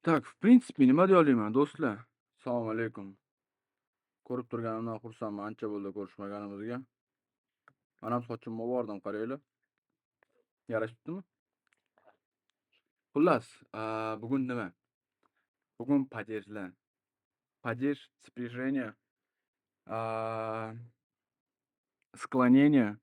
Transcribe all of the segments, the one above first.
Так, в принsipe nima deya olmayman do'stlar. Assalomu alaykum. Ko'rib turganimdan xursandman. Ancha bo'ldi ko'rishmaganimizga. Manam sochimni obordim, qaranglar. Yarashibdimi? Xullas, bugun nima? Bugun padejlar. Падеж, спряжение, а, склонение,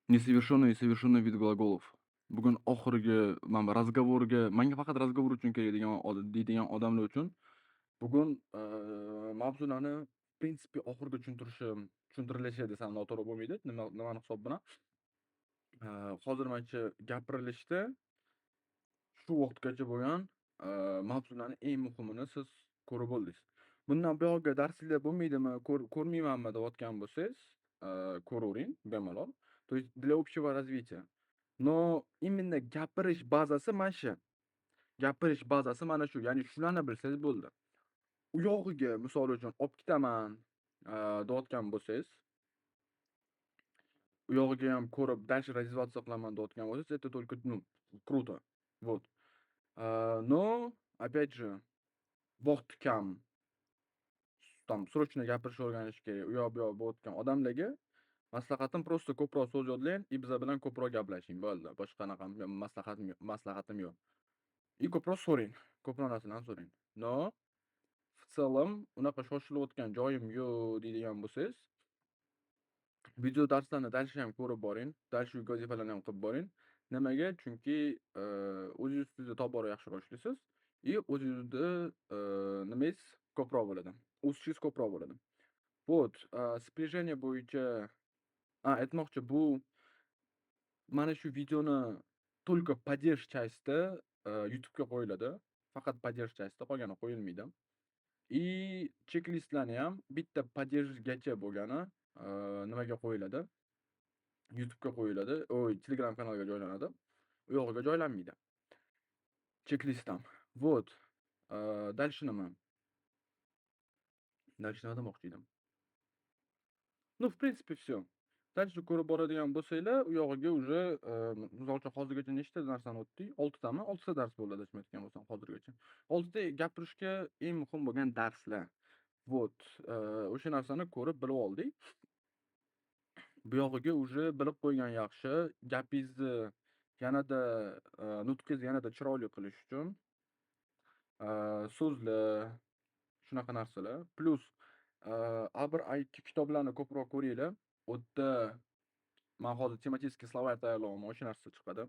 несовершенный и совершенный вид глаголов. Bugun oxirgi mana razgovorga, menga faqat razgovor uchun kerak deydigan odamlar uchun bugun mavzularni в принципе oxiriga tushuntirilishi desam noto'g'ri bo'lmaydi. Nimani hisob bilan? Hozir manimcha gapirilishda shu vaqtgacha bo'lgan mavzularni eng muhimini siz ko'rib oldingiz. Bundan buyog'iga darsliklar bo'lmaydimi, ko'rmaymanmi deyotgan bo'lsangiz, ko'ravering bemalol. То есть для общего развития. Но именно gapirish bazasi mana shu. Gapirish bazasi mana shu. Ya'ni shularni bilsangiz bo'ldi. U yog'iga misol uchun olib ketaman deyotgan bo'lsangiz, u yog'iga ham ko'rib дальше развиваться qilaman deyotgan bo'lsangiz, это только, ну, круто. Вот. Но опять же vaqt kam. Там срочно gapirishni o'rganish kerak. U yoq bu yoq bo'layotgan odamlarga maslahatim просто ko'proq so'z yodlang, biza bilan ko'proq gaplashing. Bo'ldi. Boshqa qanaqa maslahatim yo'q. И ko'proq so'rang. Ko'proq narsalarni so'rang. Но в целом unaqa shoshilayotgan joyim yo'q deydigan bo'lsangiz, video darslarni dальше ham ko'rib boring. Dальше uyga vazifalarni ham qilib boring. Nimaga? Chunki o'zingiz ustida tobora yaxshiroq ishlaysiz и o'zingizda nimangiz ko'proq bo'ladi. O'sishingiz ko'proq bo'ladi. Вот, спряжение bo'yicha aytmoqchi, bu mana shu videoni только падеж части YouTube'ga qo'yiladi. Faqat падеж части, qolgani qo'yilmaydi. И checklistlarni ham bitta падежgacha bo'lgani nimaga qo'yiladi? YouTube'ga qo'yiladi. Telegram kanaliga joylanadi. U yog'iga joylanmaydi. Checklist ham. Вот. Дальше nima? Дальше nima demoqchi edim? Ну, в принципе, всё. Dальше ko'rib boradigan bo'lsanglar, u yog'iga уже misol uchun hozirgacha nechta narsani o'tdik? 6 tami? 6 ta dars bo'ldi adashmay aytgan bo'lsam hozirgacha. 6 ta gapirishga eng muhim bo'lgan darslar. Вот. O'sha narsani ko'rib bilib oldik. Bu yog'iga уже bilib qo'ygan yaxshi. Gapingizni yanada nutqingizni yanada chiroyli qilish uchun so'zlar, shunaqa narsalar. Plus A1, A2 kitoblarni ko'proq ko'ringlar. U yerda men hozir тематический словарь tayyorlayapman, o'sha narsa chiqadi.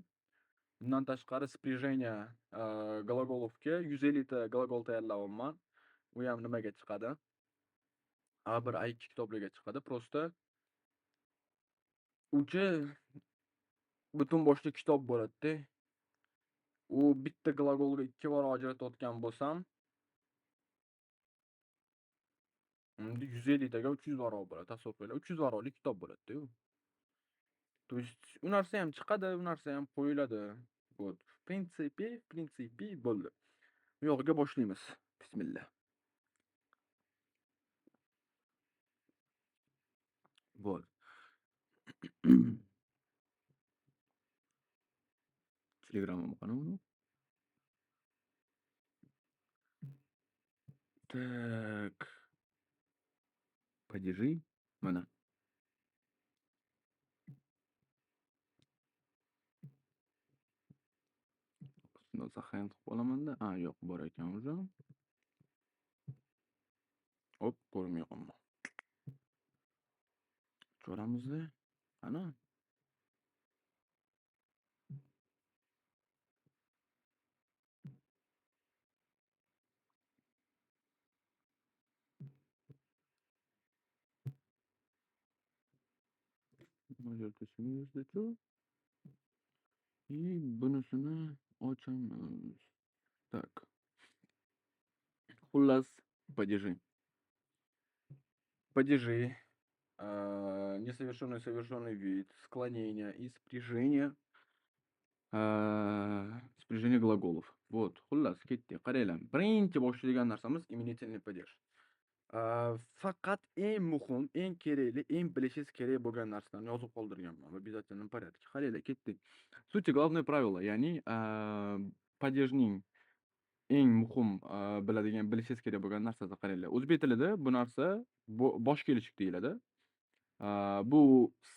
Bundan tashqari спряжение глаголовga 150 ta gлагол tayyorlayapman. U ham nimaga chiqadi? A1, A2 kitoblarga chiqadi. Просто uchi butun boshli kitob bo'ladi-da. U bitta gлаголga 2 barobar ajratayotgan bo'lsam, unda 150 taga 300 barobar bo'ladi. Tasavvur qiling, 300 barobarlik kitob bo'ladi-da u. То есть u narsa ham chiqadi, u narsa ham qo'yiladi. Вот. В принципе bo'ldi. Bu yog'iga boshlaymiz. Bismillah. Вот. Telegram'im qani uni? Так. Падежи. Mana. Shuni saqlanib qilib qolaman-da. Yo'q, bor ekan уже. Hop, ko'rmay qolma. Ko'ramizda. Ana. Bu yerda shuningizda-ku. И bunisini ochamiz. Так. Xullas, падежи. Падежи. Несовершенный совершенный вид, склонение и спряжение. Спряжение глаголов. Вот, xullas ketdik. Qaranglar. Birinchi boshlaydigan narsamiz iменительный падеж. Faqat eng muhim, eng kerakli, eng bilishingiz kerak bo'lgan narsalarni yozib qoldirganman. Обязательном порядке. Qaranglar, ketdik. Суть главное правило, ya'ni падежning eng muhim, bilishingiz kerak bo'lgan narsasi qaranglar. O'zbek tilida bu narsa bosh kelishik deyiladi. Bu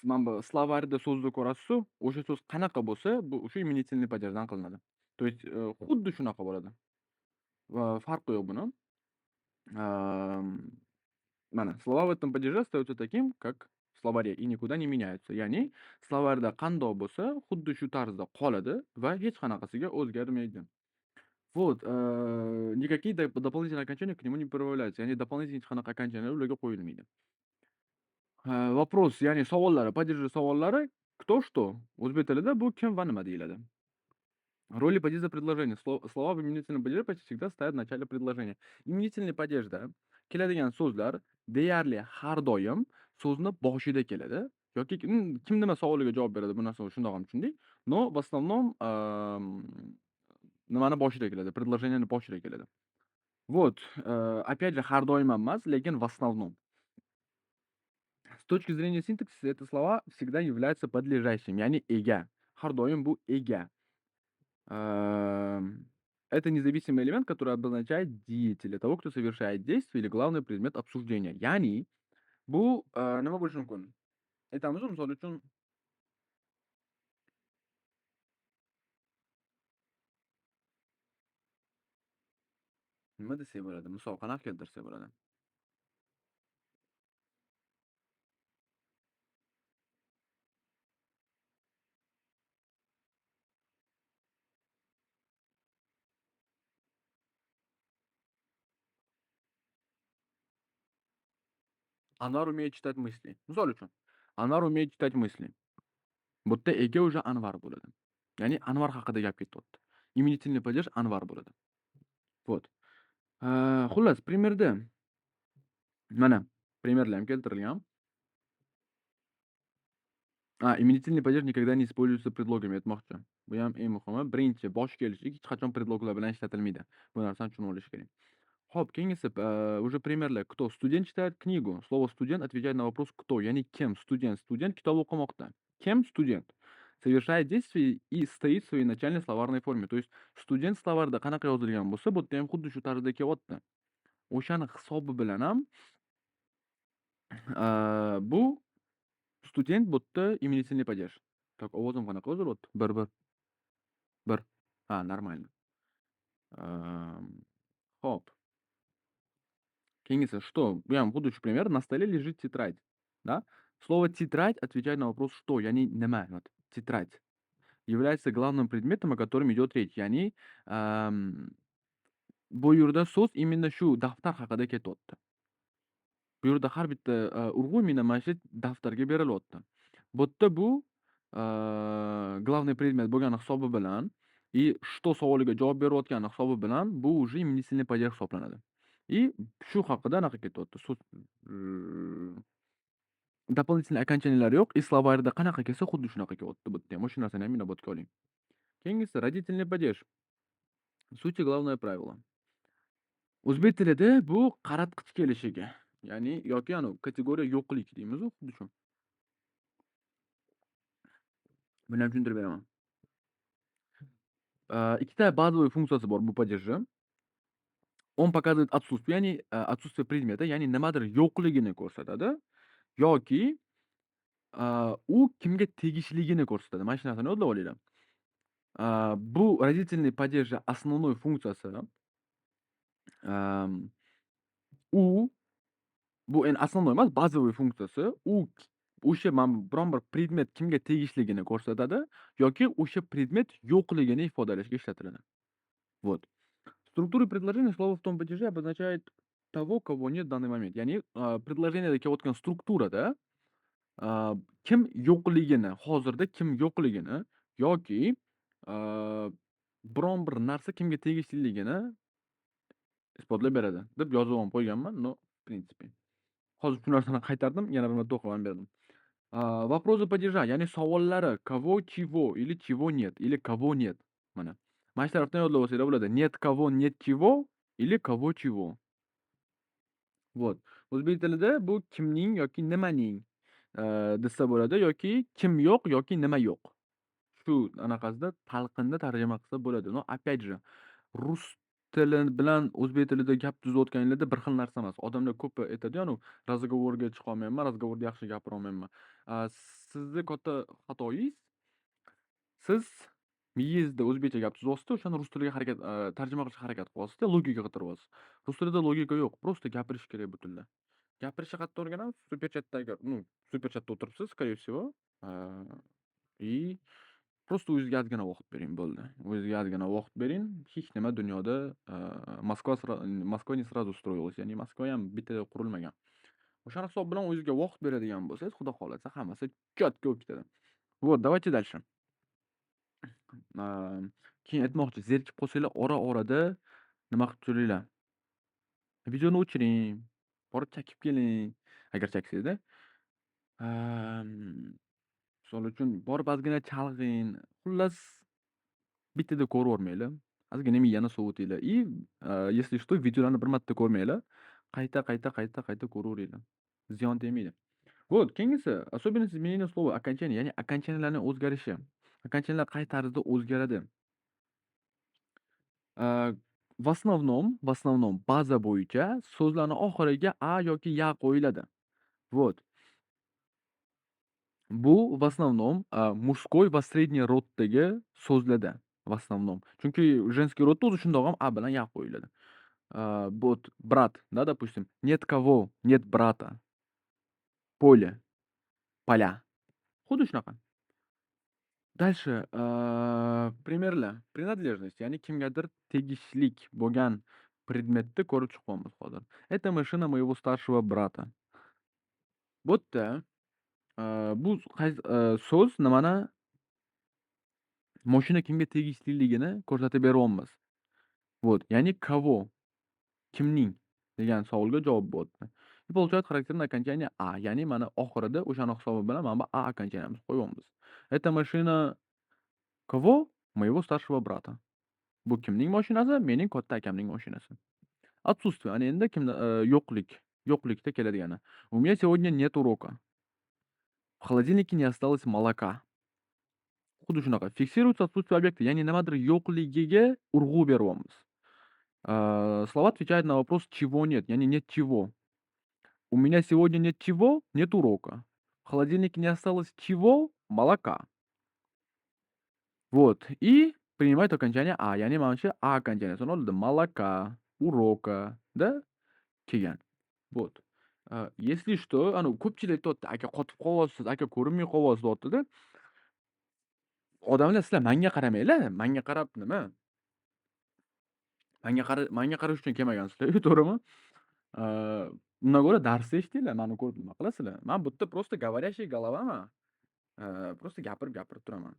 mana bu slovarda so'zni ko'rasiz-ku, o'sha so'z qanaqa bo'lsa, bu o'sha iменительный падежdan qilinadi. То есть, xuddi shunaqa bo'ladi. Va farqi yo'q buni. Mana слова в этом падеже остаются таким, как в словаре, и никуда не меняются. Ya'ni словарda qandoq bo'lsa, xuddi shu tarzda qoladi va hech qanaqasiga o'zgarmaydi. Вот, никакие дополнительные окончания к нему не прибавляются. Ya'ni дополнительные hech qanaqa окончаниялар ularga qo'yilmaydi. Вопрос, ya'ni savollari, падежи savollari кто что. O'zbek tilida bu kim va nima deyiladi. Роли падежа предложения. Слова в именительном падеже почти всегда стоят в начале предложения. Imenительный падежda keladigan so'zlar deyarli har doim so'zni boshida keladi. Yoki kim nima savoliga javob beradi, bu narsani shundoq ham tushundik. Но в основном nimani boshida keladi, предложениeni boshida keladi. Вот, опять же, har doim ham emas, lekin в основном. С точки зрения синтаксиса это слова всегда являются подлежащими, ya'ni ega. Har doim bu ega. Это независимый элемент, который обозначает деятеля, того, кто совершает действие или главный предмет обсуждения. Ya'ni bu nima bo'lishi mumkin? Aytamiz, misol uchun nima desak bo'ladi? Misol qanaqa keltirsak bo'ladi? Anvar умеет читать мысли. Misol uchun, Anvar умеет читать мысли. Bu yerda ega уже Anvar bo'ladi. Ya'ni Anvar haqida gap ketyapti. Imenительный падеж Anvar bo'ladi. Вот. Xullas, primerda mana primerlar ham keltirilgan. Imenительный падеж никогда не используется предлогами, aytmoqchi. Bu ham eng muhimi. Birinchi, bosh kelishlik hech qachon предлогlar bilan ishlatilmaydi. Bu narsani tushunib olish kerak. Xo'p, keyingisi уже примерlar. Кто? Студент читает книгу. Слово студент отвечает на вопрос кто, ya'ni kim. Студент kitob o'qimoqda. Kim? Студент. Совершает действие и стоит в своей начальной словарной форме. То есть студент словарda qanaqa yozilgan bo'lsa, bu yerda ham xuddi shu tarzda kelyapti. O'shani hisobi bilan ham bu student bu yerda именительный падеж. Так, ovozim qanaqa o'ziryapti? Bir. Нормально. Xo'p. Кeyingisi, что? Bu ham xuddi shu пример. На столе лежит тетрадь. Да? Слово тетрадь отвечает на вопрос что, ya'ni nima. Вот, тетрадь является главным предметом, о котором идет речь. Ya'ni bu yerda so'z именно shu daftar haqida ketyapti. Bu yerda har bitta urg'u imенно mana shu daftarga berilyapti. Bu yerda bu главный предмет bo'lgani hisobi bilan и что savoliga javob berayotgani hisobi bilan bu уже именительный падеж hisoblanadi. И shu haqida anaqa ketyapti. So'z дополнительный окончаниялari yo'q. И словарda qanaqa kelsa xuddi shunaqa kelyapti bu yerda ham. O'sha narsani ham inobatga oling. Keyingisi родительный падеж. Сути главное правило. O'zbek tilida bu qaratqich kelishiga, ya'ni yoki kategoriya yo'qlik deymiz-ku, xuddi shu. Buni ham tushuntirib beraman. Ikkita базовый funksiyasi bor bu падежda. Он показывает отсутствие, ya'ni отсутствие предмета, ya'ni nimadir yo'qligini ko'rsatadi yoki u kimga tegishligini ko'rsatadi. Mana shu narsani yodlab olinglar. Bu родительный падежda основной funksiyasi u bu endi основной emas, базовый funksiyasi u o'sha biron bir predmet kimga tegishligini ko'rsatadi yoki o'sha predmet yo'qligini ifodalashga ishlatiladi. Вот. Структура предложения слова в том падеже обозначает того, кого нет в данный момент. Ya'ni предложениеda kelayotgan strukturada kim yo'qligini, hozirda kim yo'qligini yoki biron bir narsa kimga tegishliligini isbotlab beradi deb yozib ham qo'yganman, но в принципе. Hozir shu narsani qaytardim, yana bir marta o'qib ham berdim. Вопросы падежа, ya'ni savollari кого, чего или чего нет, или кого нет. Mana. Mana shu tarafdan yodlab olsanglar bo'ladi. Нет кого, нет чего или кого чего. Вот. O'zbek tilida bu kimning yoki nimaning desa bo'ladi yoki kim yo'q yoki nima yo'q. Shu anaqasida talqinda tarjima qilsa bo'ladi. Но опять же, rus tili bilan o'zbek tilida gap tuzayotganinglarda bir xil narsa emas. Odamlar ko'pi aytadi-yu, razgovorga chiqolmayman, razgovorda yaxshi gapirolmayman. Sizni katta xatoyingiz, siz miyangizda o'zbekcha gap tuzyapsiz-da, o'shani rus tiliga harakat tarjima qilishga harakat qilyapsiz-da, logika qidiryapsiz. Rus tilida logika yo'q, просто gapirish kerak butunlay. Gapirishni qayerda o'rganamiz? Superchat'dagi, superchat'da o'tiribsiz, скорее всего. И просто o'zingizga ozgina vaqt bering, bo'ldi. O'zingizga ozgina vaqt bering. Hech nima dunyoda Moskva не сразу строилась, ya'ni Moskva ham bitta qurilmagan. O'sha hisob bilan o'zingizga vaqt beradigan bo'lsangiz, xudo xolasa hammasi четко bo'lib ketadi. Вот, давайте дальше. Keyin aytmoqchi, zerikib qolsanglar ora-orada nima qilib turinglar. Videoni o'chiring, borib chakib keling, agar chaksangizda. Misol uchun borib ozgina chalg'ing. Xullas bittada ko'ravermanglar. Ozgina miyani sovutinglar. И если что, videolarni bir marta ko'rmanglar. Qayta ko'raveringlar. Ziyon tegmaydi. Вот, keyingisi, особенность изменения слова окончание, ya'ni окончаниyalarning o'zgarishi. Окончаниyalar qay tarzda o'zgaradi? В основном baza bo'yicha so'zlarning oxiriga a yoki ya qo'yiladi. Вот. Bu в основном мужской va средний roddagi so'zlarda в основном. Chunki женский rodda o'zi shundoq ham a bilan ya qo'yiladi. Вот брат, да, допустим. Нет кого, нет брата. Поле, поля. Xuddi shunaqa. Дальше примерlar. Принадлежность, ya'ni kimgadir tegishlik bo'lgan predmetni ko'rib chiqyapmiz hozir. Это машина моего старшего брата. Bu yerda bu so'z nimani mashina kimga tegishliligini ko'rsatib beryapmiz. Вот, ya'ni kavo, kimning degan savolga javob bo'lyapti. И получает характерное окончание a, ya'ni mana oxirida o'shani hisobi bilan mana bu a окончаниemiz qo'yyapmiz. Это машина kavo? Моего старшего брата. Bu kimning mashinasi? Mening katta akamning mashinasi. Отсутствие. Ana endi kimda yo'qlikda keladigani. У меня сегодня нет урока. В холодильнике не осталось молока. Xuddi shunaqa. Фиксируется отсутствие объекта, ya'ni nimadir yo'qligiga urg'u beryapmiz. Слова отвечают на вопрос чего нет, ya'ni нет чего. У меня сегодня нет чего? Нет урока. В холодильнике не осталось чего? Молока. Вот. И принимает окончание а, ya'ni mana shu a окончаниесini oladi. Молока, урока, да? Kelgan. Вот. Если что, ko'pchilik aytyapti, aka qotib qolyapsiz, aka ko'rinmay qolyapsiz deyapti-da. Odamlar sizlar menga qaramanglar. Menga qarab nima? Menga qarash uchun kelmagansizlar, to'g'rimi? Undan ko'ra darsni eshitinglar, meni ko'rib nima qilasizlar? Men bu yerda просто говорящий голова. Просто gapirib turaman.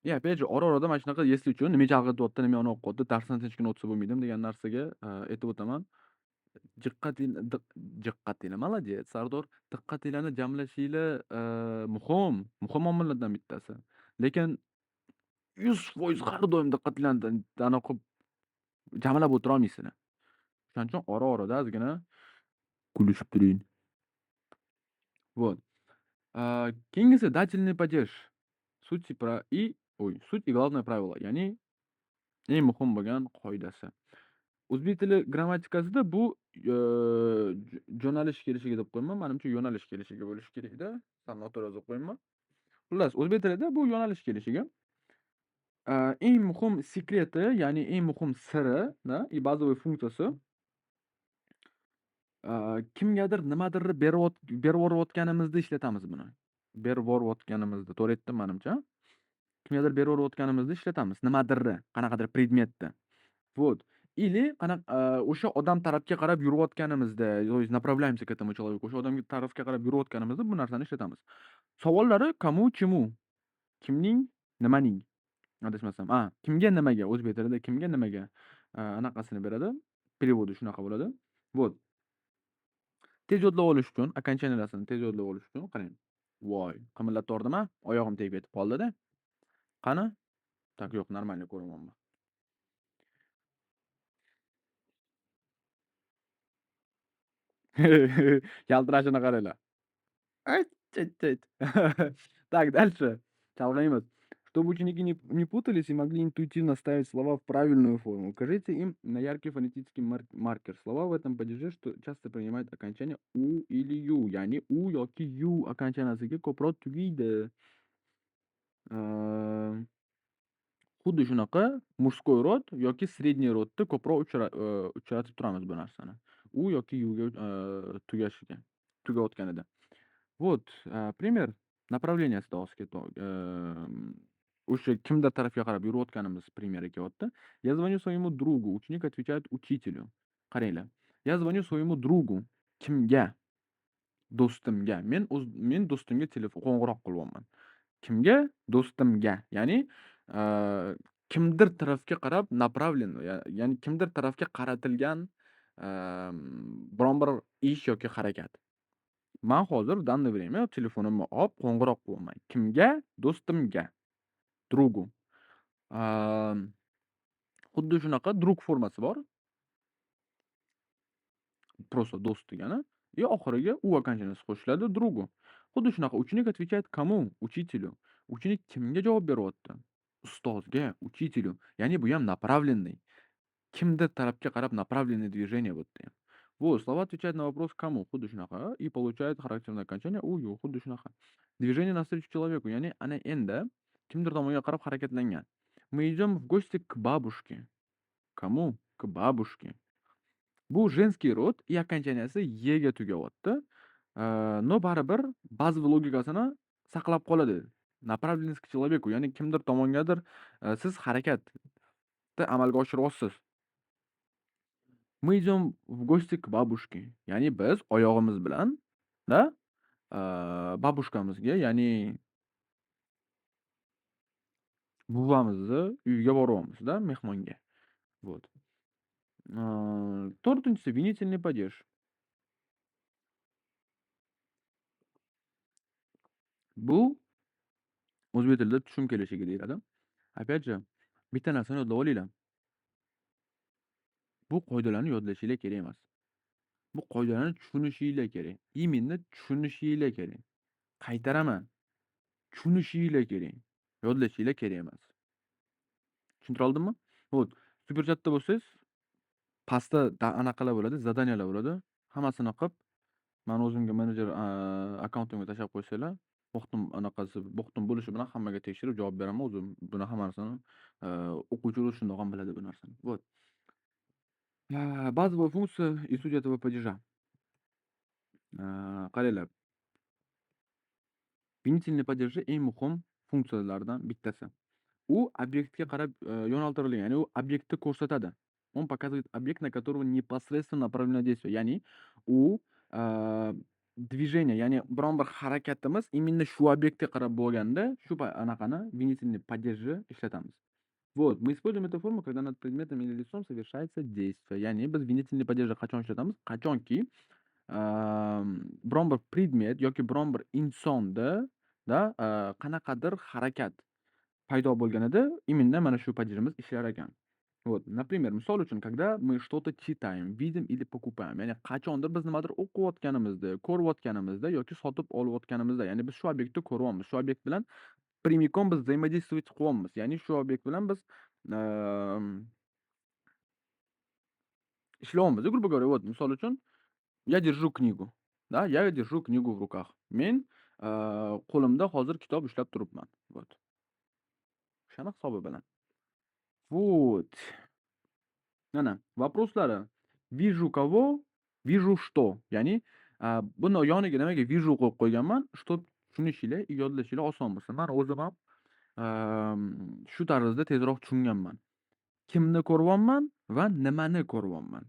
И опять же, ora-orada mana shunaqa если uchun nima chalg'ityapti, nima yo'q qo'yapti, darsdan tinchgina o'tsa bo'lmaydimi degan narsaga aytib o'taman. Diqqatinglar, молодец, Sardor. Diqqatinglarni jamlashinglar muhim omillardan bittasi. Lekin 100% har doim diqqatinglarni qilib jamlab o'tira olmaysizlar. Shuning uchun ora-orada ozgina kulishib turing. Вот. Keyingisi дательный падеж. Суть и главное правило, ya'ni eng muhim bo'lgan qoidasi. O'zbek tili grammatikasida bu jo'nalish kelishiga deb qo'yman. Menimcha yo'nalish kelishiga bo'lishi kerak-da. Sal noto'g'ri yozib qo'yman. Xullas, o'zbek tilida bu yo'nalish kelishiga. Eng muhim sekreti, ya'ni eng muhim siri, и bazaviy funksiyasi kimgadir nimadirni berib ishlatamiz buni. Berib to'g'ri aytdim menimcha. Kimgadir berib ishlatamiz. Nimadirni, qanaqadir predmetni. Вот. Или o'sha odam tarafga qarab yurayotganimizda, направляемся к этому человеку. O'sha odamga tarafga qarab yurayotganimizda bu narsani ishlatamiz. Savollari кому, чему? Kimning, nimaning? Adashmasam. Kimga, nimaga? O'zbek tilida kimga, nimaga? Anaqasini beradi. Переводи shunaqa bo'ladi. Вот. Tez yodlab olish uchun, окончаниyalarni tez yodlab olish uchun qarang. Voy, qimillatordimi? Oyog'im tegib ketib qoldi-da. Qani? Tak, yo'q, normalniy ko'ryapman. Yaltirashini qaranglar. Так, дальше. Chalg'iymiz. Чтобы ученики не путались и могли интуитивно ставить слова в правильную форму, укажите им на яркий фонетический маркер. Слова в этом падеже, что часто принимают окончание у или ю, ya'ni u yoki yu окончанияsiga ko'proq tugaydi. Э, Xuddi shunaqa mужской rod yoki средний rodda ko'proq uchratib turamiz bu narsani. U yoki yuga tugayotganida. Вот, пример направление stavovskiga o'sha kimdir tarafga qarab yurayotganimiz пример kelyapti. Я звоню своему другу. Ученик отвечает учителю. Qaranglar. Я звоню своему другу. Kimga? Do'stimga. Men do'stimga qo'ng'iroq qilyapman. Kimga? Do'stimga. Ya'ni, kimdir tarafga qarab направлен, ya'ni kimdir tarafga qaratilgan, biron bir ish yoki harakat. Men hozir в данное время telefonimni olib qo'ng'iroq qilyapman. Kimga? Do'stimga. Другу. Xuddi shunaqa друг formasi bor. Просто do'st degani. И oxiriga u окончанияsi qo'shiladi другу. Xuddi shunaqa ученик отвечает кому? Учителю. Ученик kimga javob beryapti? Ustozga, учителю. Ya'ni bu ham направленный. Kimdir tarafga qarab направленное движение bo'pti. Вот, слова отвечают на вопрос кому? Xuddi shunaqa и получают характерное окончание u, yu. Xuddi shunaqa. Движение навстречу человеку. Ya'ni ana endi kimdir tomonga qarab harakatlangan. Мы идем в гости к бабушке. Кому? К бабушке. Bu женский rod и окончанияsi ye ga tugayapti. Но baribir ba'zi bir logikasini saqlab qoladi. Направленность к человеку, ya'ni kimdir tomongadir siz harakatni amalga oshiryapsiz. Мы идем в гости к бабушке. Ya'ni biz oyog'imiz bilan da babushkamizga, ya'ni buvamizni uyiga boryapmiz-da, mehmonga. Вот. To'rtinchisi винительный падеж. Bu o'zbek tilida tushum kelishiga deyiladi. Опять же, bitta narsani yodlab olinglar. Bu qoidalarni yodlashinglar kerak emas. Bu qoidalarni tushunishinglar kerak. Именно tushunishinglar kerak. Qaytaraman. Tushunishinglar kerak. Yodlashinglar kerak emas. Tushuntira oldimmi? Вот. Superchatda bo'lsangiz, pastda anaqalar bo'ladi, zadaniyalar bo'ladi. Hammasini qilib, meni o'zimga menejer akkauntimga tashlab qo'ysanglar, vaqtim bo'lishi bilan hammaga tekshirib javob beraman. O'zim buni hammasini o'quvchilar shundoq ham biladi bu narsani. Вот. Базовая функция и суть этого падежа. Qaranglar. Винительный падежи eng muhim funksiyalardan bittasi. U obyektga qarab yo'naltirilgan, ya'ni u obyektni ko'rsatadi. Он показывает объект, на которого непосредственно направлено действие. Ya'ni u движение, ya'ni biron bir harakatimiz именно shu obyektga qarab bo'lganda, shu anaqani винительный падежи ishlatamiz. Вот, мы используем эту форму, когда над предметом или лицом совершается действие. Ya'ni biz винительный падежи qachon ishlatamiz? Qachonki biron bir predmet yoki biron bir insonda qanaqadir harakat paydo bo'lganida именно mana shu падежimiz ishlar ekan. Вот, например, misol uchun, когда мы что-то читаем, видим или покупаем, ya'ni qachondir biz nimadir o'qiyotganimizda, ko'rayotganimizda yoki sotib olayotganimizda, ya'ni biz shu obyektni ko'ryapmiz, shu obyekt bilan прямиком biz взаимодействовать qilyapmiz, ya'ni shu obyekt bilan biz ishlayapmiz, грубо говоря. Вот, misol uchun, я держу книгу, да, я держу книгу в руках. Men qo'limda hozir kitob ushlab turibman. Вот. O'shani hisobi bilan. Вот. Mana, vопрослari. Вижу кого, вижу что. Ya'ni, buni yoniga nimaga vижу qo'yib qo'yganman? Что tushunishinglar, yodlashinglar oson bo'lsin. Men o'zim ham shu tarzda tezroq tushunganman. Kimni ko'ryapman va nimani ko'ryapman.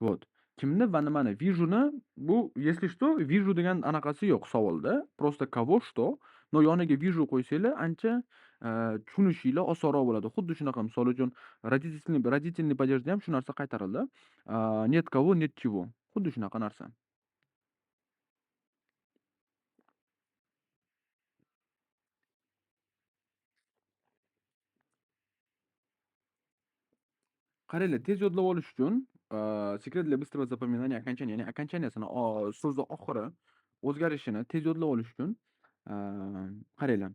Вот. Kimni va nimani. Vижуni bu, если что, вижу degan anaqasi yo'q savolda. Просто кого, что. No yoniga вижу qo'ysanglar, ancha tushunishinglar osonroq bo'ladi. Xuddi shunaqa, misol uchun, родительный падежda ham shu narsa qaytarildi. Нет кого, нет чего. Xuddi shunaqa narsa. Qaranglar, tez yodlab olish uchun sekret для быстрого запоминания окончания, ya'ni окончаниясini so'zni oxiri o'zgarishini tez yodlab olish uchun qaranglar.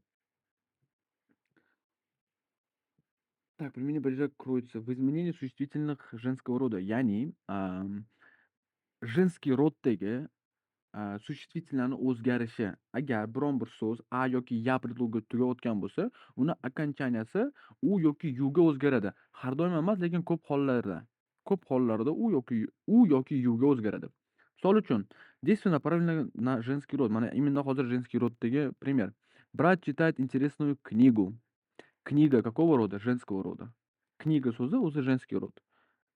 Так, применение падежа кроется в изменении существительных женского рода. Ya'ni, женский roddagi sуществительlarni o'zgarishi. Agar biron bir so'z a yoki ya preдлогiga tugayotgan bo'lsa, uni окончанияsi u yoki yuga o'zgaradi. Har doim emas, lekin ko'p hollarda. Ko'p hollarda u yoki yuga o'zgaradi. Misol uchun, действие направлено на женский род. Mana именно hozir женский roddagi пример. Брат читает интересную книгу. Книга какого рода? Женского рода. Книга so'zi o'zi женский род.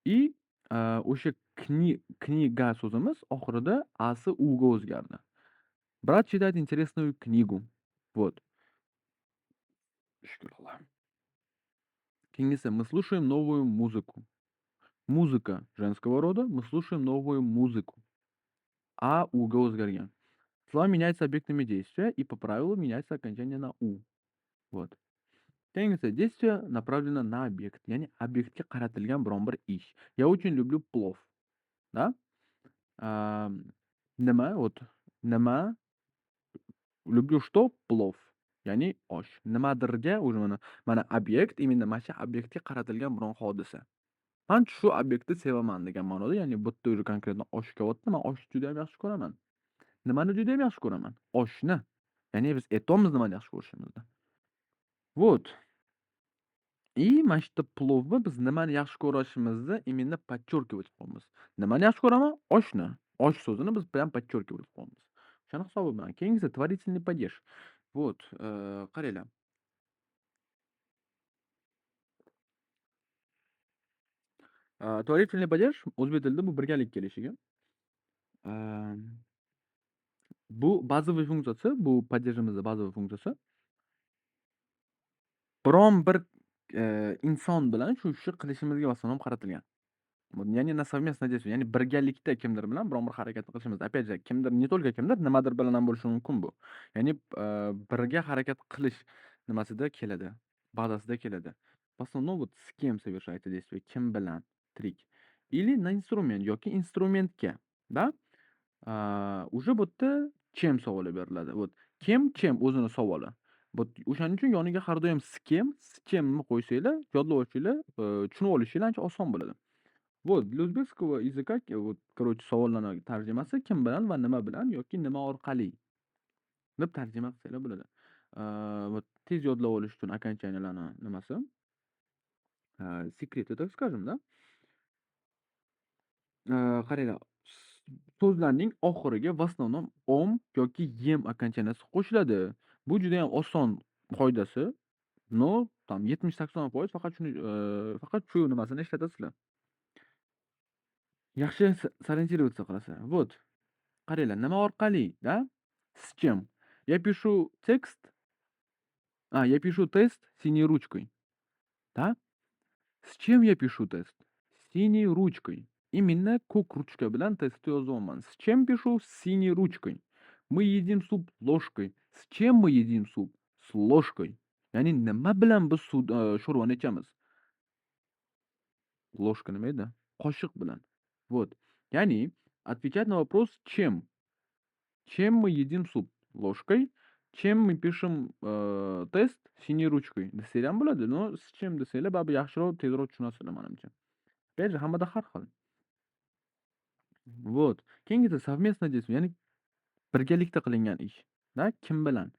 И o'sha kniga so'zimiz oxirida asi uga o'zgardi. Брат читает интересную книгу. Вот. Shukr. Keyingisi, мы слушаем новую музыку. Музыка женского рода, мы слушаем новую музыку. А уга o'zgargan. Слова меняются объектами действия, и по правилу меняется окончание на у. Вот. Keyingisi, действие направлено на объект, ya'ni obyektga qaratilgan biron bir ish. Я очень люблю плов. Да? Nima? Вот. Nima? Люблю что? Плов. Ya'ni osh. Nimadirga уже mana obyekt, именно mana shu obyektga qaratilgan biron hodisa. Men shu obyektni sevaman degan ma'noda, ya'ni bu yerda уже konkretno osh kelyapti. Men oshni juda ham yaxshi ko'raman. Nimani juda ham yaxshi ko'raman? Oshni. Ya'ni biz aytyapmiz nimani yaxshi ko'rishimizni. Вот. И mana shu plovni biz nimani yaxshi ko'rishimizni именно подчеркивать qilyapmiz. Nimani yaxshi ko'raman? Oshni. Osh so'zini biz bilan подчеркивать qilyapmiz. O'shani hisobi bilan. Keyingisi творительный падеж. Вот, qaranglar. Tворительный падеж o'zbek tilida bu birgalik kelishiga. Bu bazaviy funksiyasi, bu padejimizning bazaviy funksiyasi. Biron bir inson bilan shu ishni qilishimizga masalan qaratilgan. Ya'ni на совместное действие, ya'ni birgalikda kimdir bilan biron bir harakatni qilishimiz. Опять же, kimdir, не только kimdir, nimadir bilan ham bo'lishi mumkin bu. Ya'ni birga harakat qilish nimasida keladi, bazasida keladi. В основном вот с кем совершается действие, kim bilan, tirik. Или на инструмент yoki instrumentga, да? Уже bu yerda чем savoli beriladi. Вот kim o'zini savoli. O'shaning uchun yoniga har doim s kimni qo'ysanglar, yodlab olishinglar, tushunib olishinglar ancha oson bo'ladi. Вот, для узбекского языка, вот, короче, savollarning tarjimasi kim bilan va nima bilan yoki nima orqali deb tarjima qilsanglar bo'ladi. Вот tez yodlab olish uchun окончанияларni nimasi? Секреты, так скажем, да? Qaranglar, so'zlarning oxiriga в основном om yoki yem окончанияsi qo'shiladi. Bu juda ham oson qoidasi. No, tam 70-80% faqat shuni, faqat shu nimasini ishlatasizlar. Yaxshi сориентироваться qilasizlar. Вот. Qaranglar, nima orqali, да? С чем? Я пишу тест синей ручкой. Да? С чем я пишу тест? Синей ручкой. Именно ko'k ruchka bilan testni yozyapman. С чем пишу? С синей ручкой. Мы едим суп ложкой. С чем мы едим суп? С ложкой. Ya'ni nima bilan biz sho'rvani ichamiz? Ложка nima edi? Qoshiq bilan. Вот. Ya'ni отвечать на вопрос чем. Чем мы едим суп? Ложкой. Чем мы пишем тест? Синей ручкой. Desanglar ham bo'ladi, но с чем desanglar baribir yaxshiroq, tezroq tushunasizlar menimcha. Опять же, hammada har xil. Вот. Keyingisi совместное действие, ya'ni birgalikda qilingan ish. Da, kim bilan?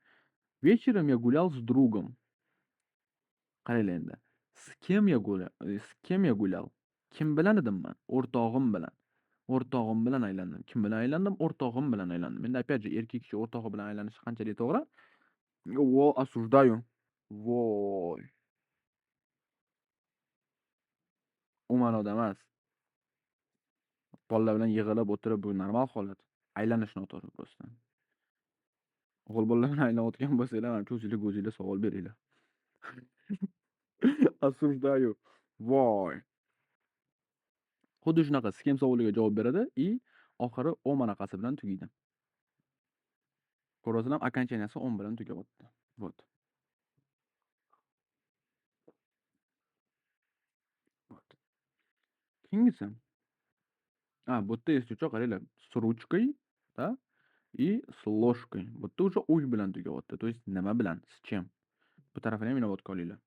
Вечером я гулял с другом. Qaranglar endi. С кем я гулял? Kim bilan edim men? O'rtog'im bilan. O'rtog'im bilan aylandim. Kim bilan aylandim? O'rtog'im bilan aylandim. Endi опять же, erkak kishi o'rtog'i bilan aylanishi qanchalik to'g'ri? Осуждаю. Voy. U ma'noda emas. Bolalar bilan yig'ilib o'tirib, bu normal holat. Aylanish noto'g'ri просто. O'g'il bolalar bilan aylanayotgan bo'lsanglar, mana o'zinglar savol beringlar. Осуждаю. Voy. Xuddi shunaqa skem savoliga javob beradi и oxiri om anaqasi bilan tugaydi. Ko'rasizlar, окончанияsi om bilan tugayapti. Вот. Вот. Keyingisi. Bu yerda eslatuvchi qaranglar, с ручкой, да, и с ложкой. Bu yerda уже uy bilan tugayapti. То есть nima bilan, с чем. Bu tarafini ham inobatga olinglar.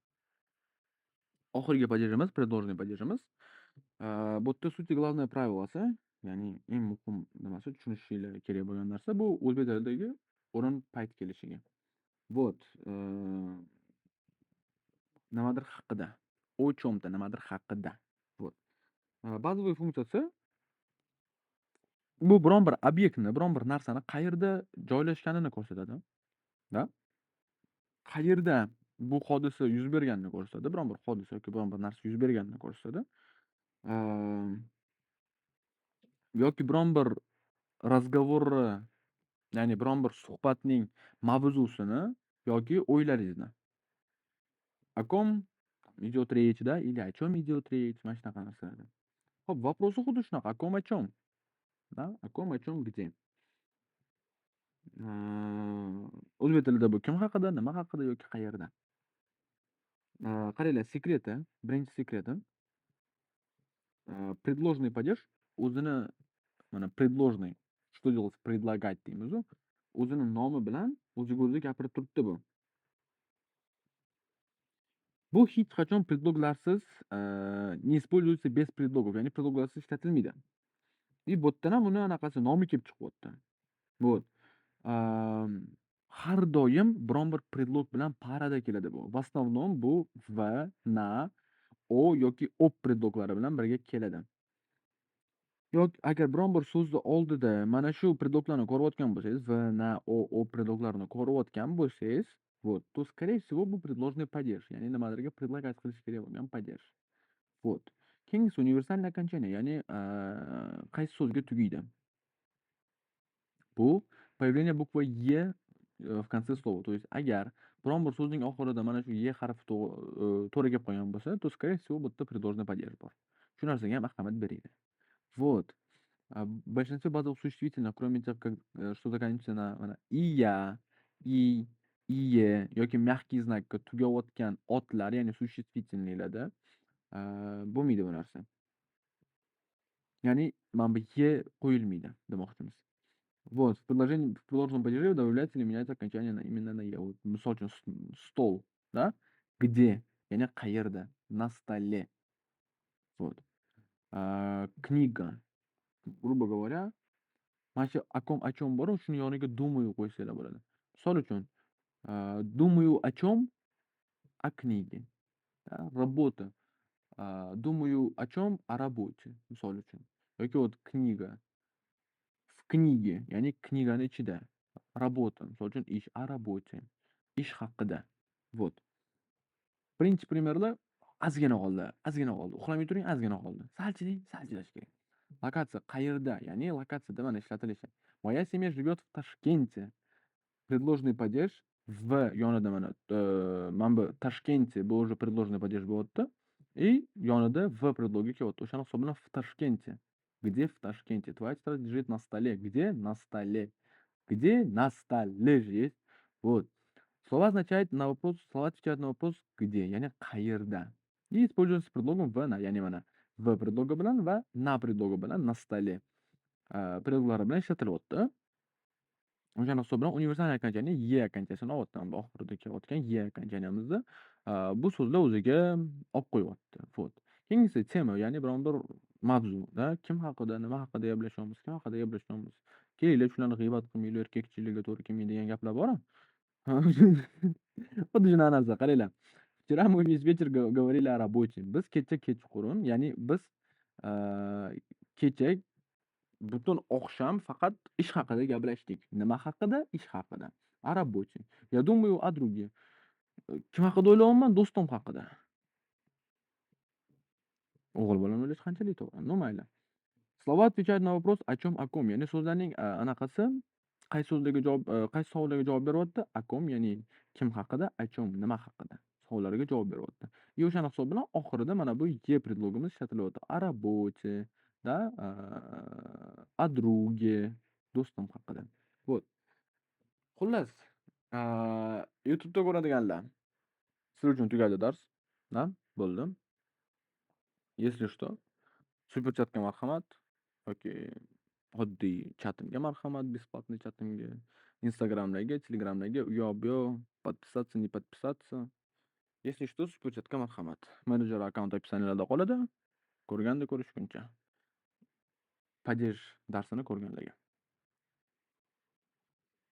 Oxirgi padejimiz предложенный padejimiz. Bu yerda sути главное правилоsi, ya'ni eng muhim nimasi tushunishinglar kerak bo'lgan narsa bu o'zbek tilidagi o'rin payt kelishiga. Вот, nimadir haqida. О чём-то, nimadir haqida. Вот. Bazaviy funksiyasi bu biron bir obyektni, biron bir narsani qayerda joylashganini ko'rsatadi. Da? Qayerda bu hodisa yuz berganini ko'rsatadi. Biron bir hodisa yoki biron bir narsa yuz berganini ko'rsatadi. Yoki biron bir razgovorni, ya'ni biron bir suhbatning mavzusini yoki o'ylaringizni. О ком идет речь, да, или о чём идет речь, mana shunaqa narsalar. Xo'p, vопросы xuddi shunaqa. О ком, о чём, да, о ком, о чём, где. O'zbek tilida bu kim haqida, nima haqida yoki qayerda. Qaranglar, sekreti, birinchi sekreti, предложенный падеж o'zini mana предложенный, что делать предлагать deymiz-ku, o'zini nomi bilan o'ziga o'zi gapirib turibdi bu. Bu hech qachon preдлогlarsiz, не используется без предлогов, ya'ni preдлогlarsiz ishlatilmaydi. И bu yerdan ham uni anaqasi nomi kelib chiqyapti. Вот. Har doim biron bir preдлог bilan parada keladi bu. В основном bu va, na, o yoki op preдлоглari bilan birga keladi. Yoki agar biron bir so'zni oldida mana shu preдлогlarni ko'rayotgan bo'lsangiz, va, na, o, op preдлогларni ko'rayotgan bo'lsangiz, вот, то скорее всего bu предложенный падеж, ya'ni nimalarga предлагать qilish kerak bo'lgan падеж. Вот. Keyingisi universalniy окончание, ya'ni qaysi so'zga tugaydi. Bu появление буквы "е" в конце слова. То есть agar biron bir so'zning oxirida mana shu "e" harfi to'g'ri kelib qolgan bo'lsa, то скорее всего bu yerda предложенный падеж bor. Shu narsaga ham ahamiyat beringlar. Вот. Большинство базовых существительных, кроме тех, что заканчивается на mana "iya", "i", "iye" yoki mягкий znakka tugayotgan otlar, ya'ni существительныйlarda bo'lmaydi bu narsa. Ya'ni mana bu "e" qo'yilmaydi demoqchimiz. Вот, в предложенном падеже добавляется или меняется окончание именно на "е". Вот, misol uchun stol, да? Где? Ya'ni qayerda? На столе. Вот. Книга. Грубо говоря, mana shu о чём bor, shuni yoniga думаю qo'ysanglar bo'ladi. Misol uchun, думаю о чём? О книге. Работа. Думаю о чём? О работе. Misol uchun. Yoki вот kniga. В kniге, ya'ni knigani ichida. Работа. Misol uchun ish, о работе. Ish haqida. Вот. Birinchi primerlar ozgina qoldi. Uxlamay turing, ozgina qoldi. Salchiling, salchilash kerak. Lokatsiya qayerda? Ya'ni lokatsiyada mana ishlatilishi. Моя семья живет в Ташкенте. Предложенный падеж v yonida mana bu Tashkentda bu уже предложенный падеж bo'lyapti. И yonida v предлоги kelyapti. O'shani hisobidan в Ташкенте. Где в Ташкенте? Твоя тетрадь лежит на столе. Где? На столе. Где? На столе же есть. Вот. Слова отвечают на вопрос где, ya'ni qayerda. И используется с предлогом в, на, ya'ni mana v предлоги bilan va na предлоги bilan на столе. Предлоglari bilan ishlatilyapti. O'shani hisobidan universal окончание "ye" окончаниесini olyapti. Oxirida kelayotgan "ye" окончаниемizda bu so'zlar o'ziga olib qo'yyapti. Вот. Keyingisi tema, ya'ni biron bir mavzuda kim haqida, nima haqida gaplashyapmiz, kim haqida gaplashyapmiz. Kelinglar shularni g'iybat qilmanglar, erkakchilikka to'g'ri kelmaydi degan gaplar bor-a? Xuddi shunaqa narsa. Qaranglar. Вчера мы весь вечер говорили о работе. Biz kecha kechqurun, ya'ni biz kecha butun oqshom faqat ish haqida gaplashdik. Nima haqida? Ish haqida. О работе. Я думаю о друге. Kim haqida o'ylayapman? Do'stim haqida. O'g'il bolani o'ylash qanchalik to'g'ri? No mayli. Слова отвечают на вопрос о чём, о ком. Ya'ni so'zlarning anaqasi qaysi so'zlarga javob, qaysi savollarga javob beryapti? O ком, ya'ni kim haqida, о чём, nima haqida savollariga javob beryapti. И o'shani hisob bilan oxirida mana bu "ye" предлогimiz ishlatilyapti. О работе, да, о друге, do'stim haqida. Вот. Xullas, YouTube'da ko'radiganlar, sizlar uchun tugadi dars. Da, bo'ldi. Если что, super chatga marhamat yoki oddiy chatimga marhamat, бесплатный chatimga, Instagramdagi, Telegramdagi u yoq bu yoq, подписаться, не подписаться. Если что, superchatga marhamat. Menejer akkaunt описаниеda qoladi. Ko'rganda ko'rishguncha. Padej darsini ko'rganlarga.